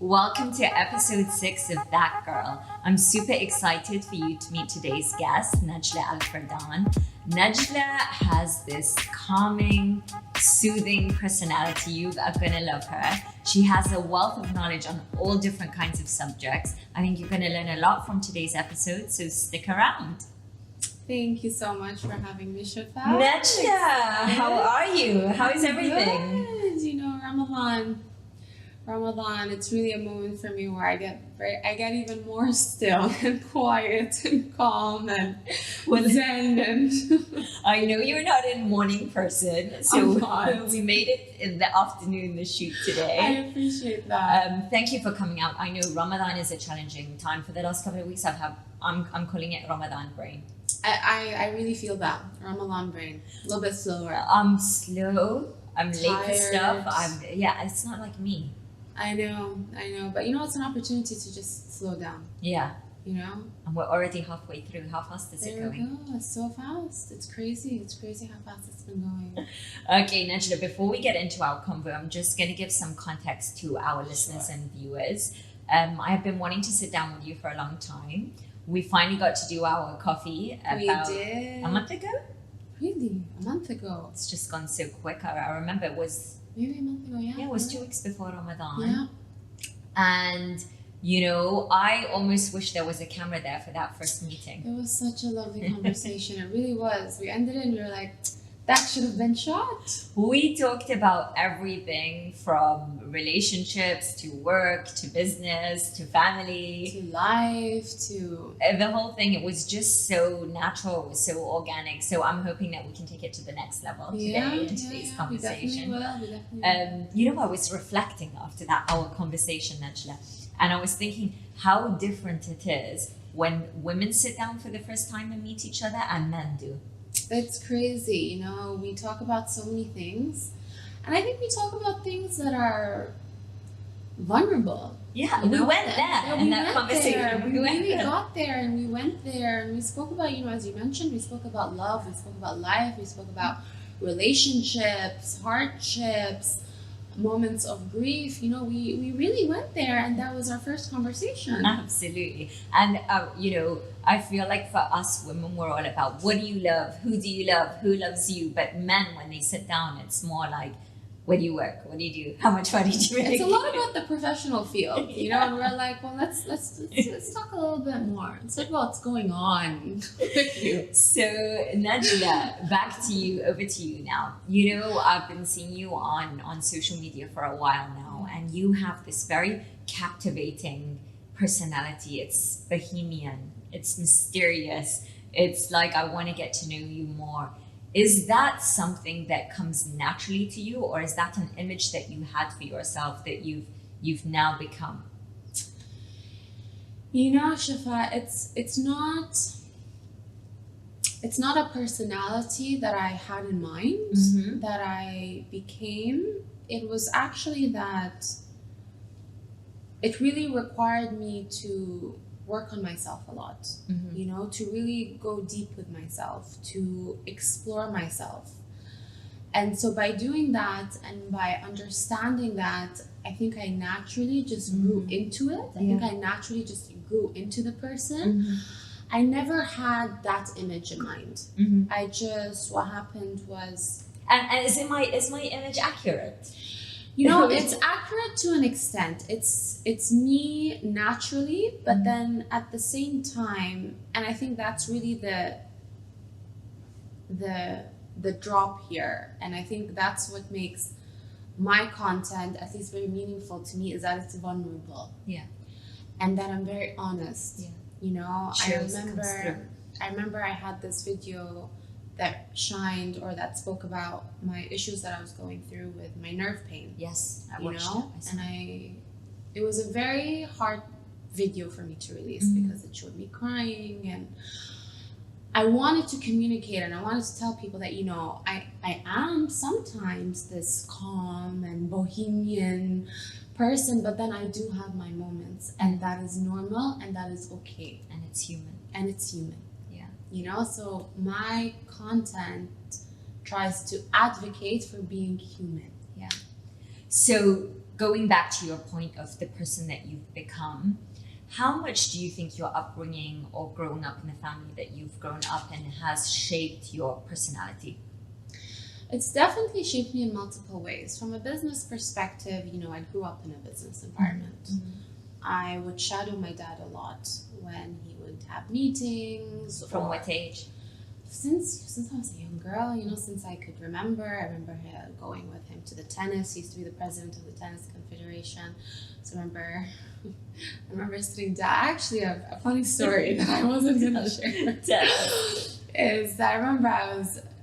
Welcome to episode 6 of That Girl. I'm super excited for you to meet today's guest, Najla Al Fardan. Najla has this calming, soothing personality. You are gonna love her. She has a wealth of knowledge on all different kinds of subjects. I think you're gonna learn a lot from today's episode, so stick around. Thank you so much for having me, Shafa. Najla, how are you? How is everything? Good. You know, Ramadan, it's really a moment for me where I get even more still and quiet and calm and zen. And I know you're not a morning person, so we made it in the afternoon, the shoot today. I appreciate that. Thank you for coming out. I know Ramadan is a challenging time. For the last couple of weeks, I'm calling it Ramadan brain. I really feel that Ramadan brain, a little bit slower. I'm slow. I'm late for Tired. stuff. It's not like me. I know, but you know, it's an opportunity to just slow down. Yeah. You know? And we're already halfway through. How fast is it There we going? go. It's so fast. It's crazy. It's crazy how fast it's been going. Okay, Najla, before we get into our convo, I'm just going to give some context to our listeners and viewers. I have been wanting to sit down with you for a long time. We finally got to do our coffee about a month ago. Really? A month ago? It's just gone so quick. I remember it was... Maybe a month ago, yeah. Yeah, it was 2 weeks before Ramadan. Yeah. And, you know, I almost wish there was a camera there for that first meeting. It was such a lovely conversation. It really was. We ended it and we were like, that should have been shot. We talked about everything from relationships to work to business to family. To life, to... The whole thing, it was just so natural, it was so organic. So I'm hoping that we can take it to the next level today in today's conversation. We definitely will. You know, I was reflecting after our conversation, Najla, and I was thinking how different it is when women sit down for the first time and meet each other and men do. It's crazy, you know, we talk about so many things, and I think we talk about things that are vulnerable. Yeah, you we know? went there in that conversation. We really got there, and we went there, and we spoke about, you know, as you mentioned, we spoke about love, we spoke about life, we spoke about relationships, hardships, moments of grief. You know, we really went there, and that was our first conversation. Absolutely. And you know, I feel like for us women, we're all about what do you love, who do you love, who loves you. But men, when they sit down, it's more like, where do you work, what do you do, how much money do you make? It's a lot about the professional field, you know. And we're like, well, let's talk a little bit more. Let's talk about what's going on with you. So Najla, back to you, over to you now. You know, I've been seeing you on social media for a while now, and you have this very captivating personality. It's bohemian, it's mysterious, it's like I want to get to know you more. Is that something that comes naturally to you, or is that an image that you had for yourself that you've now become? You know, Shafa, it's not a personality that I had in mind, that I became. It was actually that it really required me to work on myself a lot, you know, to really go deep with myself, to explore myself. And so by doing that and by understanding that, I think I naturally just grew into it. I think I naturally just grew into the person. I never had that image in mind. I just, what happened was... And is my image accurate? You know, it's accurate to an extent. It's me naturally, but then at the same time, and I think that's really the drop here. And I think that's what makes my content at least very meaningful to me, is that it's vulnerable. Yeah. And that I'm very honest. Yeah. You know, I remember I had this video that shined, or that spoke about my issues that I was going through with my nerve pain. Yes, I watched it. And it was a very hard video for me to release because it showed me crying, and I wanted to communicate, and I wanted to tell people that, you know, I am sometimes this calm and bohemian person, but then I do have my moments, and that is normal, and that is okay. And it's human. You know, so my content tries to advocate for being human. Yeah. So going back to your point of the person that you've become, how much do you think your upbringing or growing up in the family that you've grown up in has shaped your personality? It's definitely shaped me in multiple ways. From a business perspective, I grew up in a business environment. Mm-hmm. I would shadow my dad a lot when he would have meetings. From what age? Since I was a young girl, since I could remember. I remember going with him to the tennis. He used to be the president of the Tennis Confederation. So I remember sitting down. Actually, a funny story that I wasn't going to share is that I remember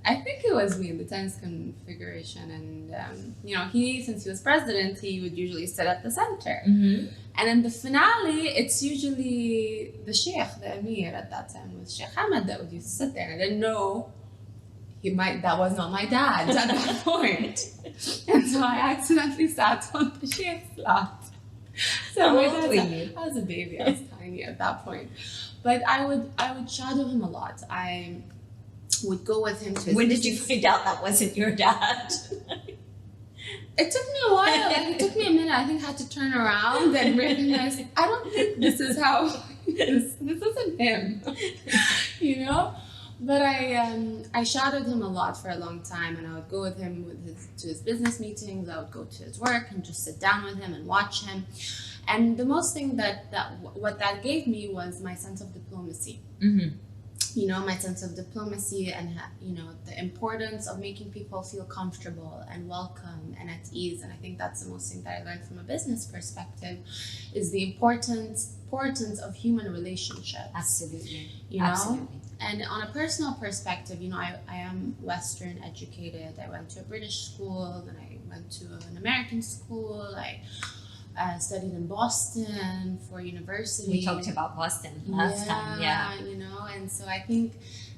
I think it was me in the Tennis Configuration, and since he was president, he would usually sit at the center. Mm-hmm. And in the finale, it's usually the Sheikh, the Emir at that time was Sheikh Ahmed that would used to sit there. And I didn't know that was not my dad at that point. And so I accidentally sat on the Sheikh's lap. So How old were you? I was a baby, I was tiny at that point. But I would shadow him a lot. I would go with him to his When did you find out that wasn't your dad? It took me a while. It took me a minute. I think I had to turn around and recognize, I don't think this is how he is. This isn't him. But I shadowed him a lot for a long time, and I would go with him to his business meetings. I would go to his work and just sit down with him and watch him. And the most thing what that gave me was my sense of diplomacy. Mm-hmm. My sense of diplomacy and, the importance of making people feel comfortable and welcome and at ease. And I think that's the most thing that I learned from a business perspective is the importance of human relationships. Absolutely. Absolutely. And on a personal perspective, I am Western educated. I went to a British school, then I went to an American school. I studied in Boston for university. We talked about Boston last time, yeah. And so I think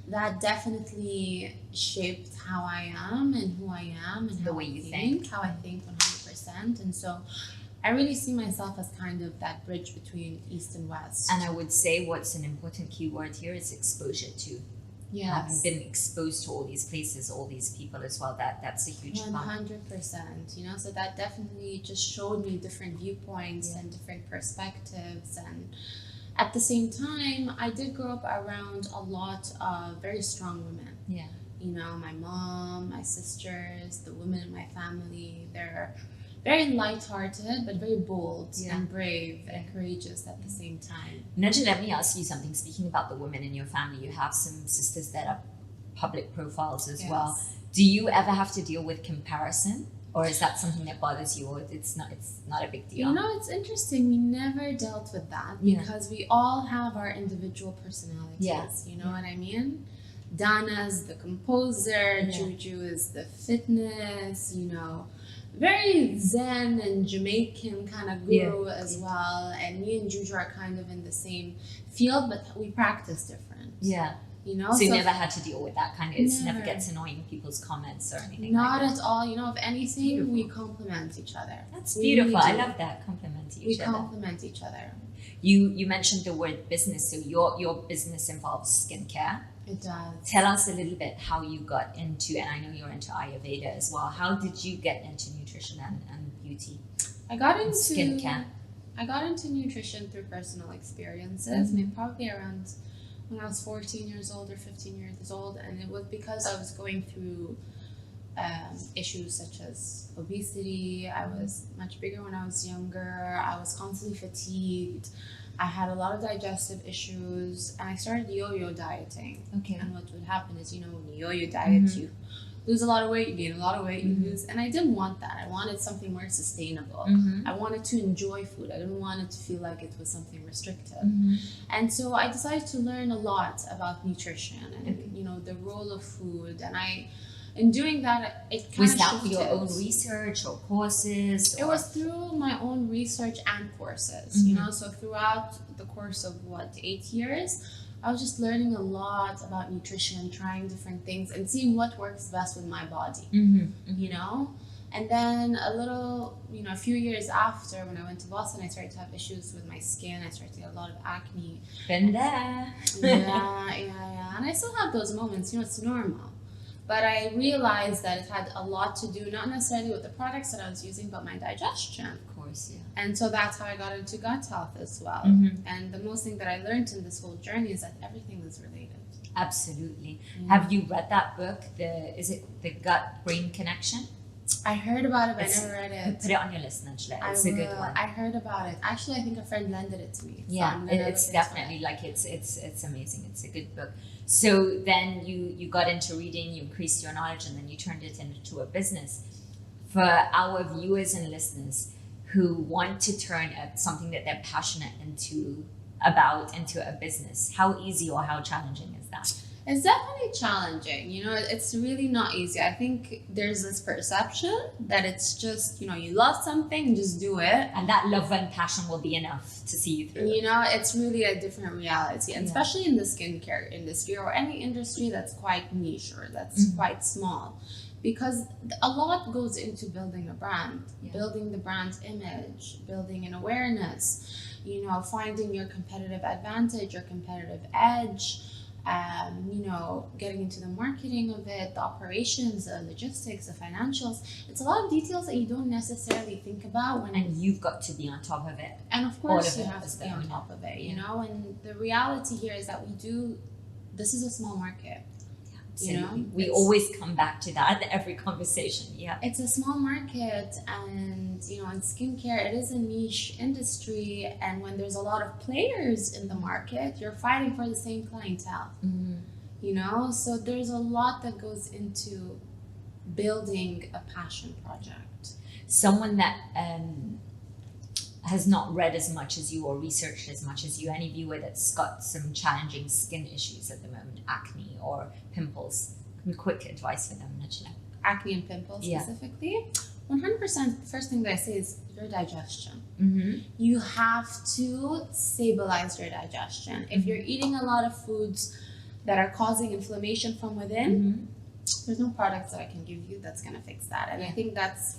that definitely shaped how I am and who I am and the way you think. How I think 100%. And so I really see myself as kind of that bridge between East and West. And I would say what's an important keyword here is exposure too. Yes. Having been exposed to all these places, all these people as well, that's a huge 100%. So that definitely just showed me different viewpoints and different perspectives. And at the same time, I did grow up around a lot of very strong women. Yeah. My mom, my sisters, the women in my family, they're very light-hearted, but very bold and brave and courageous at the same time. Najla, let me ask you something. Speaking about the women in your family, you have some sisters that are public profiles as well. Do you ever have to deal with comparison? Or is that something that bothers you, or it's not a big deal? It's interesting. We never dealt with that because we all have our individual personalities. Yes. You know what I mean? Dana's the composer, Juju is the fitness, very Zen and Jamaican kind of guru as well. And me and Juju are kind of in the same field, but we practice different. Yeah. So you never had to deal with that kind of, it never gets annoying, people's comments or anything Not like that. at all. If anything, we complement each other. That's beautiful. I love that, complement each other. We complement each other. You mentioned the word business, so your business involves skincare. It does. Tell us a little bit how you got into, and I know you're into Ayurveda as well. How did you get into nutrition and beauty? I got into skincare. I got into nutrition through personal experiences, maybe probably around when I was 14 years old or 15 years old, and it was because I was going through issues such as obesity. I was much bigger when I was younger. I was constantly fatigued. I had a lot of digestive issues, and I started yo-yo dieting. Okay. And what would happen is, when you yo-yo diet, you lose a lot of weight, you gain a lot of weight, you lose. And I didn't want that. I wanted something more sustainable. I wanted to enjoy food. I didn't want it to feel like it was something restrictive. And so I decided to learn a lot about nutrition and, the role of food. And in doing that, it kind of was that your own research or courses? It was through my own research and courses, so throughout the course of 8 years, I was just learning a lot about nutrition, trying different things and seeing what works best with my body, And then a few years after, when I went to Boston, I started to have issues with my skin. I started to get a lot of acne. Been there. Yeah. And I still have those moments, it's normal. But I realized that it had a lot to do, not necessarily with the products that I was using, but my digestion. Of course, yeah. And so that's how I got into gut health as well. And the most thing that I learned in this whole journey is that everything is related. Absolutely. Have you read that book? Is it The Gut Brain Connection? I heard about it, but I never read it. Put it on your list, Najla. It's a good one. I heard about it. Actually, I think a friend lended it to me. Yeah, it's definitely like it's amazing. It's a good book. So then you got into reading, you increased your knowledge, and then you turned it into a business. For our viewers and listeners who want to turn something that they're passionate into a business, how easy or how challenging is that? It's definitely challenging. You know, it's really not easy. I think there's this perception that it's just, you know, you love something, just do it. And that love and passion will be enough to see you through. You know, it's really a different reality. And especially in the skincare industry or any industry that's quite niche or that's quite small. Because a lot goes into building a brand, building the brand image, building an awareness, you know, finding your competitive advantage, your competitive edge. You know, getting into the marketing of it, the operations, the logistics, the financials. It's a lot of details that you don't necessarily think about and you've got to be on top of it. And of course you have to be on top of it, you know, and the reality here is that this is a small market. You know, we always come back to that at every conversation. Yeah, it's a small market, and you know, in skincare, it is a niche industry. And when there's a lot of players in the market, you're fighting for the same clientele. You know, so there's a lot that goes into building a passion project. Someone that has not read as much as you or researched as much as you, any viewer that's got some challenging skin issues at the moment, acne or pimples, quick advice for them, Najla. Acne and pimples specifically? 100%, the first thing that I say is your digestion. You have to stabilize your digestion. If you're eating a lot of foods that are causing inflammation from within, there's no products that I can give you that's going to fix that. And I think that's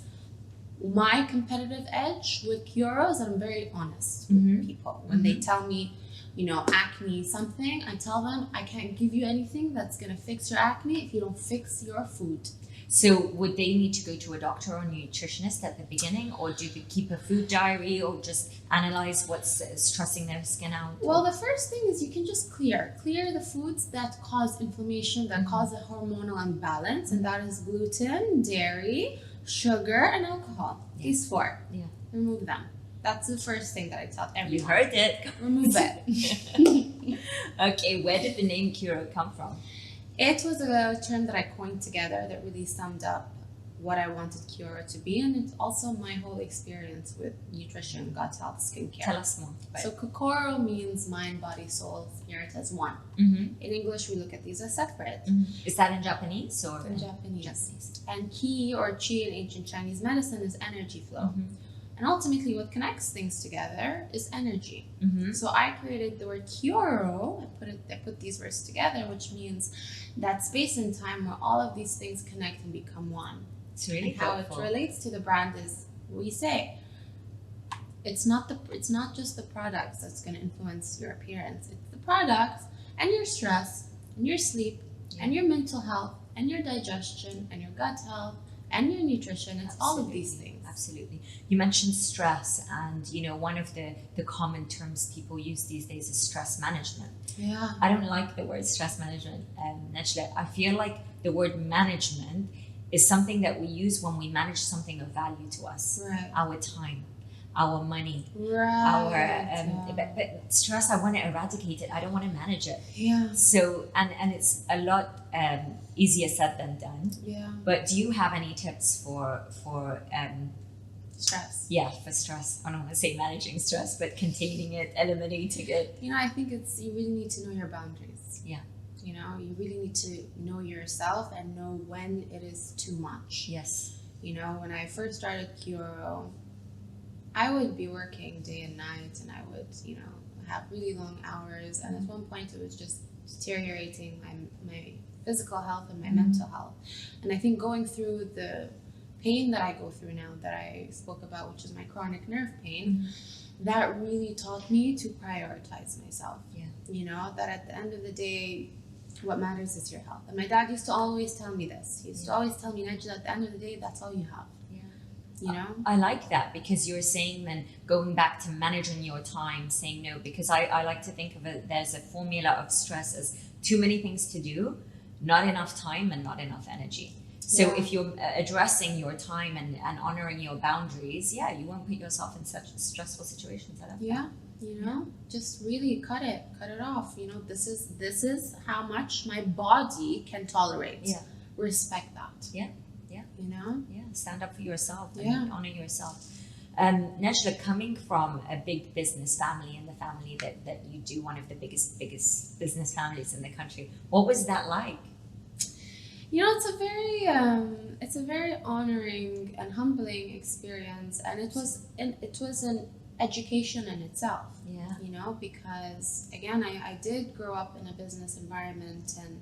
my competitive edge with Qiyorro is that I'm very honest with people. When they tell me, you know, acne something, I tell them I can't give you anything that's going to fix your acne if you don't fix your food. So would they need to go to a doctor or a nutritionist at the beginning, or do they keep a food diary, or just analyze what's stressing their skin out? Well, the first thing is you can just clear the foods that cause inflammation, that cause a hormonal imbalance, and that is gluten, dairy, sugar, and alcohol. These four. Remove them. That's the first thing that I tell everyone. You heard it. Remove it. Okay, where did the name Qiyorro come from? It was a term that I coined together that really summed up what I wanted Qiyorro to be, and it's also my whole experience with nutrition, gut health, skincare. Tell us more. So Qiyorro means mind, body, soul, spirit as one. In English, we look at these as separate. Is that in Japanese or in Japanese? And Qi or Qi in ancient Chinese medicine is energy flow. And ultimately, what connects things together is energy. So I created the word Qiyorro. I put these words together, which means that space and time where all of these things connect and become one. It's really and how it relates to the brand is we say it's not just the products that's going to influence your appearance. It's the products and your stress and your sleep and your mental health and your digestion and your gut health and your nutrition. It's all of these things. Absolutely. You mentioned stress, and you know, one of the common terms people use these days is stress management. Yeah. I don't like the word stress management, Najla. I feel like the word management is something that we use when we manage something of value to us. Right. Our time, our money, right. but stress, I want to eradicate it. I don't want to manage it. Yeah. So and it's a lot easier said than done. Yeah. But do you have any tips for stress? Yeah, for stress. I don't want to say managing stress, but containing it, eliminating it. You know, I think you really need to know your boundaries. Yeah. You know, you really need to know yourself and know when it is too much. Yes. You know, when I first started Qiyorro, I would be working day and night, and I would, you know, have really long hours. And at one point, it was just deteriorating my physical health and my mental health. And I think going through the pain that I go through now that I spoke about, which is my chronic nerve pain, that really taught me to prioritize myself. Yeah. You know, that at the end of the day, What matters is your health. And my dad used to always tell me this. He used to always tell me, Najla, at the end of the day, that's all you have. You know? I like that, because you're saying then going back to managing your time, saying no, because I like to think of it, there's a formula of stress as too many things to do, not enough time, and not enough energy. So if you're addressing your time and honoring your boundaries, you won't put yourself in such stressful situations. You know, just really cut it off. You know, this is how much my body can tolerate. Respect that. You know? Stand up for yourself and honor yourself. Najla, coming from a big business family, and the family that you do, one of the biggest business families in the country, what was that like? You know, it's a very honoring and humbling experience, and it was an education in itself. You know, because again, I did grow up in a business environment, and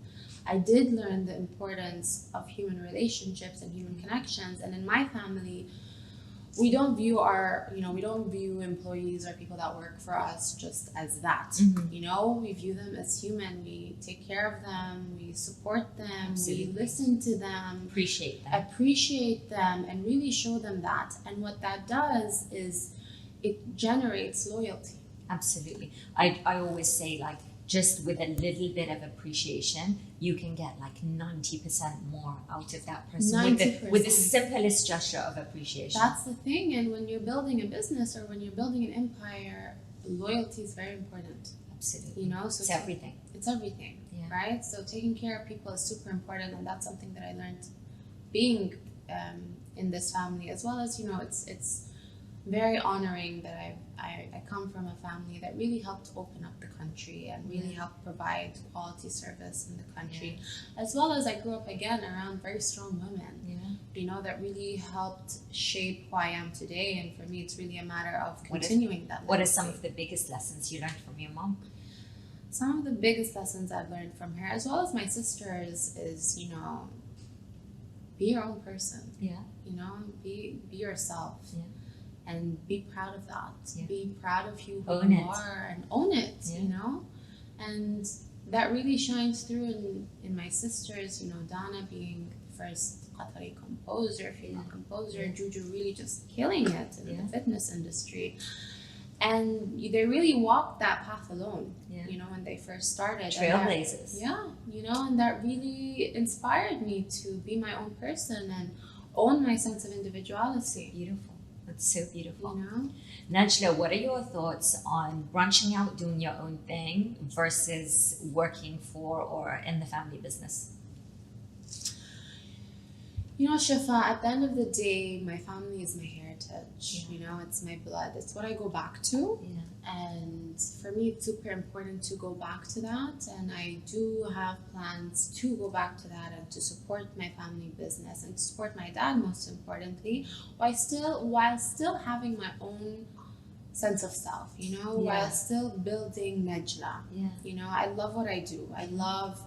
I did learn the importance of human relationships and human connections. And in my family, we don't view employees or people that work for us just as that. You know, we view them as human. We take care of them. We support them. Absolutely. We listen to them. Appreciate them, and really show them that. And what that does is it generates loyalty. Absolutely. I always say, like, just with a little bit of appreciation, you can get like 90% more out of that person with the simplest gesture of appreciation. That's the thing. And when you're building a business or when you're building an empire, loyalty is very important. Absolutely. You know, so it's everything. It's everything, right? So taking care of people is super important, and that's something that I learned being in this family, as well as, you know, it's very honoring that I come from a family that really helped open up the country and really helped provide quality service in the country, as well as I grew up again around very strong women, you know, that really helped shape who I am today. And for me, it's really a matter of continuing that. What are some of the biggest lessons you learned from your mom? Some of the biggest lessons I've learned from her, as well as my sisters, is, you know, be your own person. You know, be yourself. And be proud of that. Be proud of who you are, and own it, you know? And that really shines through in my sisters, you know, Dana being the first Qatari composer, female composer, Juju really just killing it in the fitness industry. And they really walked that path alone, you know, when they first started. Trailblazers. You know, and that really inspired me to be my own person and own my sense of individuality. Beautiful. That's so beautiful. You know? Najla, what are your thoughts on branching out, doing your own thing versus working for or in the family business? You know, Shifa, at the end of the day, my family is my heritage. You know, it's my blood. It's what I go back to. And for me, it's super important to go back to that. And I do have plans to go back to that and to support my family business and to support my dad, most importantly, while still having my own sense of self, you know, while still building Najla. You know, I love what I do. I love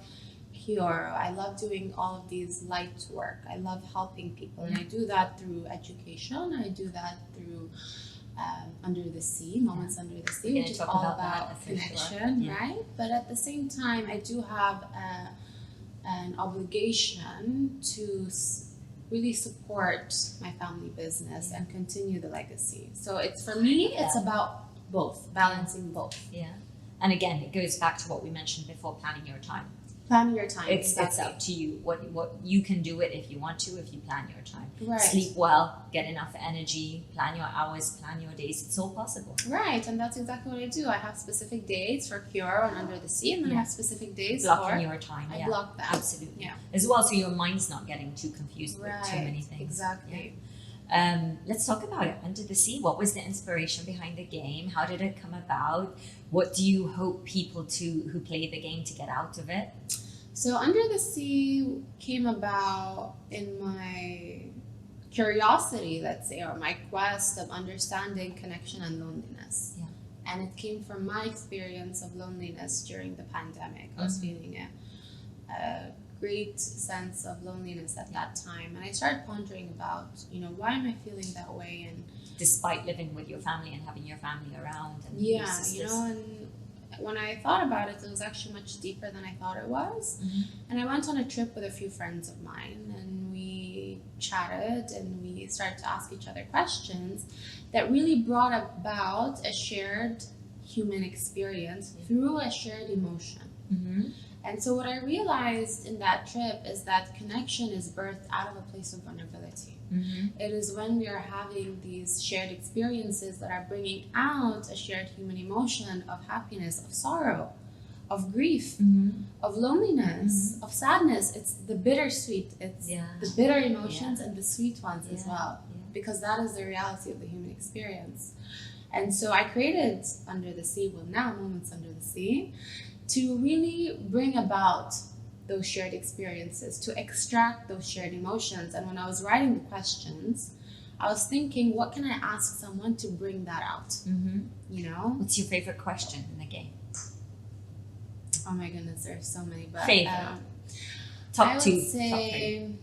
Qiyorro. I love doing all of these light work. I love helping people. And I do that through education. I do that through Under the Sea, Moments Under the Sea, which is all about connection, right? But at the same time, I do have an obligation to really support my family business and continue the legacy. So it's, for me, it's about both, balancing both. And again, it goes back to what we mentioned before, planning your time. Planning your time. It's up to you. What you can do it if you want to, if you plan your time. Right. Sleep well, get enough energy, plan your hours, plan your days. It's all possible. Right, and that's exactly what I do. I have specific days for Qiyorro and Under the Sea, and then I have specific days blocking your time. I block that. Absolutely. As well, so your mind's not getting too confused with too many things. Exactly. Let's talk about it. Under the Sea, what was the inspiration behind the game? How did it come about? What do you hope people who play the game to get out of it? So Under the Sea came about in my curiosity, let's say, or my quest of understanding connection and loneliness. And it came from my experience of loneliness during the pandemic. I was feeling a great sense of loneliness at that time. And I started pondering about, you know, why am I feeling that way? And despite living with your family and having your family around. And you know, and when I thought about it, it was actually much deeper than I thought it was. And I went on a trip with a few friends of mine, and we chatted and we started to ask each other questions that really brought about a shared human experience through a shared emotion. And so what I realized in that trip is that connection is birthed out of a place of vulnerability. It is when we are having these shared experiences that are bringing out a shared human emotion of happiness, of sorrow, of grief, of loneliness, of sadness. It's the bittersweet. It's the bitter emotions and the sweet ones as well, because that is the reality of the human experience. And so I created Under the Sea, well now Moments Under the Sea, to really bring about those shared experiences, to extract those shared emotions. And when I was writing the questions, I was thinking, what can I ask someone to bring that out? You know? What's your favorite question in the game? Oh my goodness, there's so many. But favorite. Top 2, say, top 3.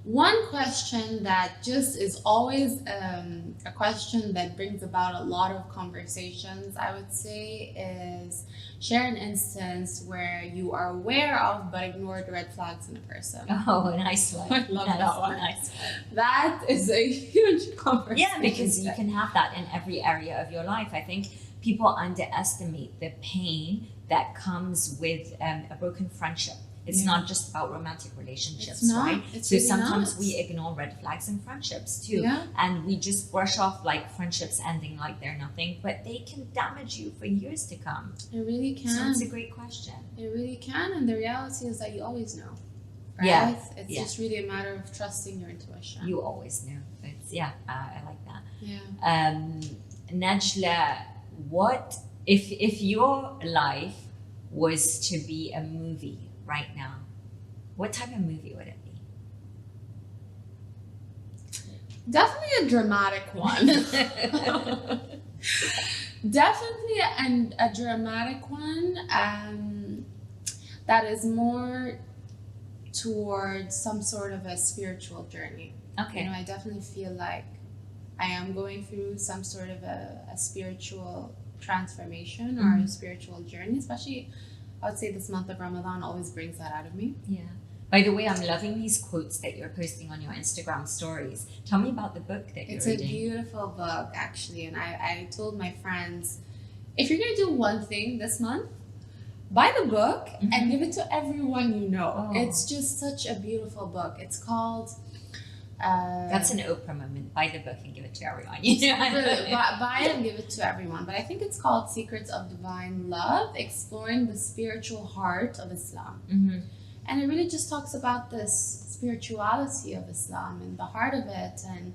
One question that just is always a question that brings about a lot of conversations, I would say, is share an instance where you are aware of but ignored red flags in a person. Oh, nice one. I love that one. Nice one. That is a huge conversation. Yeah, because you can have that in every area of your life. I think people underestimate the pain that comes with a broken friendship. It's not just about romantic relationships, right? It's so really sometimes not. we ignore red flags in friendships too. Yeah. And we just brush off like friendships ending like they're nothing, but they can damage you for years to come. It really can. So it's a great question. It really can. And the reality is that you always know. Right? Yeah. It's just really a matter of trusting your intuition. You always know. It's, I like that. Yeah. Najla, what if your life was to be a movie right now, what type of movie would it be? Definitely a dramatic one. Definitely a dramatic one that is more towards some sort of a spiritual journey. Okay. You know, I definitely feel like I am going through some sort of a spiritual transformation or a spiritual journey, especially I would say this month of Ramadan always brings that out of me. Yeah. By the way, I'm loving these quotes that you're posting on your Instagram stories. Tell me about the book that you're reading. It's a beautiful book, actually. And I told my friends, if you're going to do one thing this month, buy the book and give it to everyone you know. Oh. It's just such a beautiful book. It's called... That's an Oprah moment. Buy the book and give it to everyone. Really, buy it and give it to everyone. But I think it's called Secrets of Divine Love, Exploring the Spiritual Heart of Islam. And it really just talks about this spirituality of Islam and the heart of it and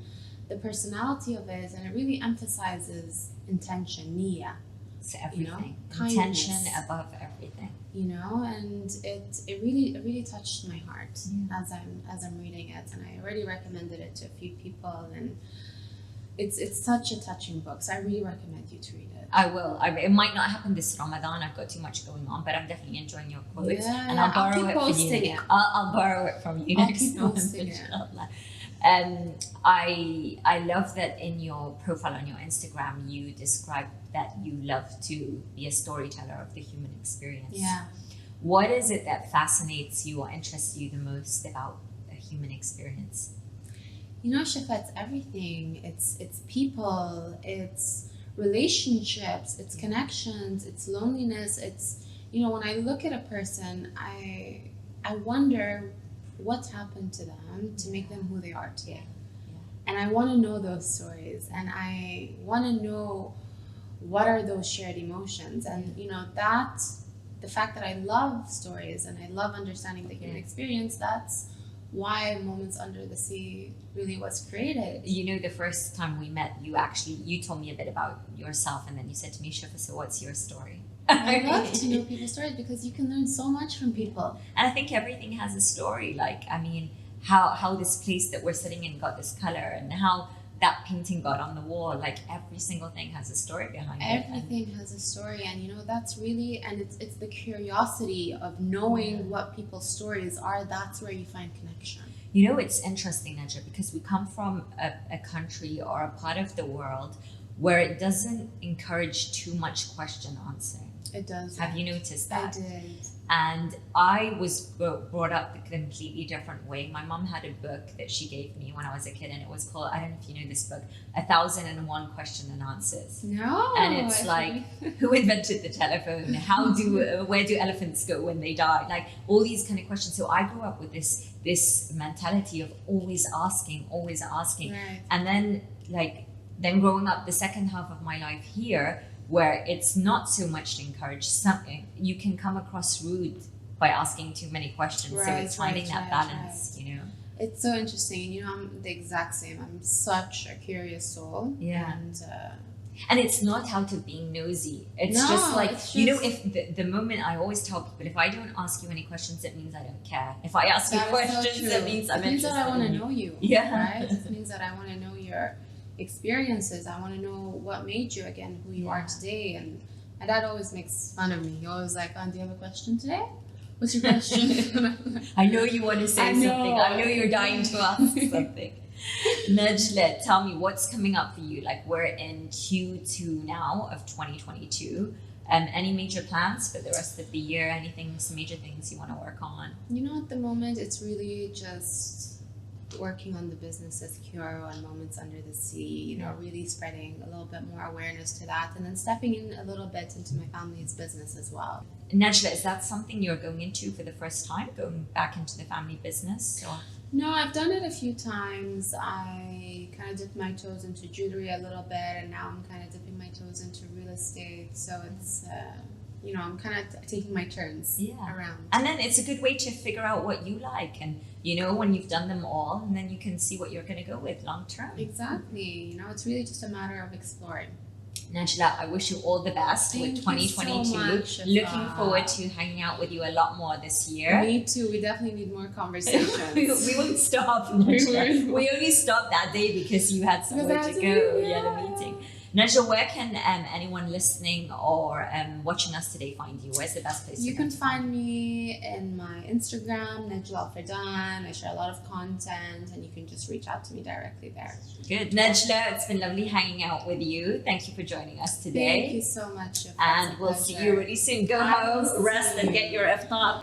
the personality of it. And it really emphasizes intention, niyyah. It's everything. You know? Intention above everything. You know, and it really touched my heart as I'm reading it, and I already recommended it to a few people, and it's such a touching book. So I really recommend you to read it. I will. It might not happen this Ramadan. I've got too much going on, but I'm definitely enjoying your quotes, and I'll borrow it from you. I'll borrow it from you next month, inshallah. I love that in your profile on your Instagram you describe that you love to be a storyteller of the human experience. Yeah. What is it that fascinates you or interests you the most about a human experience? You know, Shifa, it's everything. It's people, it's relationships, it's connections, it's loneliness. It's, you know, when I look at a person, I wonder what's happened to them to make them who they are today. And I want to know those stories, and I want to know what are those shared emotions. And you know, that the fact that I love stories and I love understanding the human experience, that's why Moments Under the Sea really was created. You know, the first time we met, you told me a bit about yourself, and then you said to me, Shifa, so what's your story? I love to know people's stories because you can learn so much from people. And I think everything has a story. Like, I mean, how this place that we're sitting in got this color, and how that painting got on the wall. Like, every single thing has a story behind it. Everything has a story, and you know, that's really, and it's the curiosity of knowing what people's stories are. That's where you find connection. You know, it's interesting, Najla, because we come from a country or a part of the world where it doesn't encourage too much question answering. It does. Have you noticed that? I did. And I was brought up a completely different way. My mom had a book that she gave me when I was a kid, and it was called, I don't know if you know this book, 1001 Question and Answers. No. And it's like, who invented the telephone? Where do elephants go when they die? Like all these kind of questions. So I grew up with this mentality of always asking. Right. And then growing up the second half of my life here, where it's not so much to encourage something, you can come across rude by asking too many questions. So it's finding that balance, you know. It's so interesting. You know, I'm the exact same. I'm such a curious soul. Yeah. And it's not out of being nosy. It's just like, you know, if the moment I always tell people, if I don't ask you any questions, it means I don't care. If I ask you questions, it means I'm interested. It means that I want to know you. Yeah. Right? It means that I want to know your experiences. I want to know what made you again who you are today. And my dad always makes fun of me. He always like, do you have a question today? What's your question? I know you want to say something. I know you're dying to ask something. Najla, tell me what's coming up for you. Like we're in Q2 now of 2022. Any major plans for the rest of the year? Some major things you want to work on? You know, at the moment, it's really just working on the business as Qiyorro and Moments Under the Sea, you know, really spreading a little bit more awareness to that, and then stepping in a little bit into my family's business as well. Najla, is that something you're going into for the first time, going back into the family business? Or? No, I've done it a few times. I kind of dipped my toes into jewelry a little bit, and now I'm kind of dipping my toes into real estate. So it's, you know, I'm kind of taking my turns around. And then it's a good way to figure out what you like, and you know, when you've done them all, and then you can see what you're going to go with long term. Exactly. You know, it's really just a matter of exploring. Najla, I wish you all the best with 2022. So much, looking forward to hanging out with you a lot more this year. Me too. We definitely need more conversations. we won't stop, Najla. We only stopped that day because you had somewhere to go. Yeah, the meeting. Najla, where can anyone listening or watching us today find you? Where's the best place? You can find me in my Instagram, Najla Al Fardan. I share a lot of content, and you can just reach out to me directly there. Good. Najla, it's been lovely hanging out with you. Thank you for joining us today. Thank you so much. And we'll see you really soon. Go home, rest, and get your iftar.